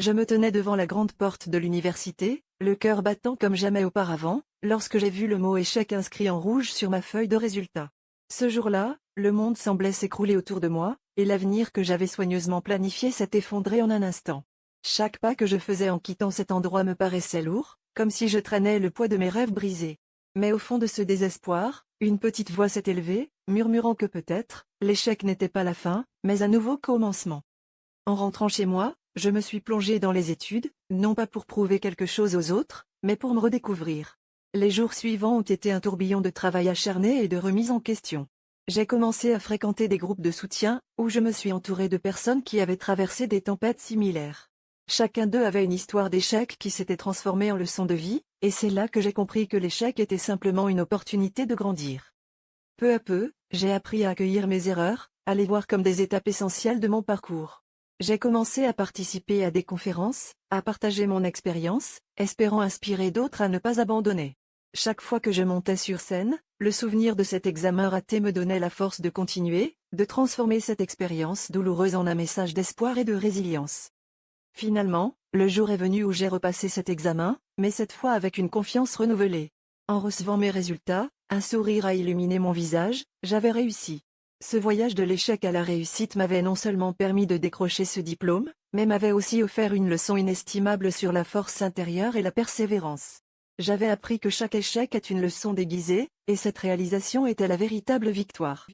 Je me tenais devant la grande porte de l'université, le cœur battant comme jamais auparavant, lorsque j'ai vu le mot échec inscrit en rouge sur ma feuille de résultats. Ce jour-là, le monde semblait s'écrouler autour de moi, et l'avenir que j'avais soigneusement planifié s'est effondré en un instant. Chaque pas que je faisais en quittant cet endroit me paraissait lourd, comme si je traînais le poids de mes rêves brisés. Mais au fond de ce désespoir, une petite voix s'est élevée, murmurant que peut-être, l'échec n'était pas la fin, mais un nouveau commencement. En rentrant chez moi, je me suis plongée dans les études, non pas pour prouver quelque chose aux autres, mais pour me redécouvrir. Les jours suivants ont été un tourbillon de travail acharné et de remise en question. J'ai commencé à fréquenter des groupes de soutien, où je me suis entourée de personnes qui avaient traversé des tempêtes similaires. Chacun d'eux avait une histoire d'échec qui s'était transformée en leçon de vie, et c'est là que j'ai compris que l'échec était simplement une opportunité de grandir. Peu à peu, j'ai appris à accueillir mes erreurs, à les voir comme des étapes essentielles de mon parcours. J'ai commencé à participer à des conférences, à partager mon expérience, espérant inspirer d'autres à ne pas abandonner. Chaque fois que je montais sur scène, le souvenir de cet examen raté me donnait la force de continuer, de transformer cette expérience douloureuse en un message d'espoir et de résilience. Finalement, le jour est venu où j'ai repassé cet examen, mais cette fois avec une confiance renouvelée. En recevant mes résultats, un sourire a illuminé mon visage, j'avais réussi. Ce voyage de l'échec à la réussite m'avait non seulement permis de décrocher ce diplôme, mais m'avait aussi offert une leçon inestimable sur la force intérieure et la persévérance. J'avais appris que chaque échec est une leçon déguisée, et cette réalisation était la véritable victoire.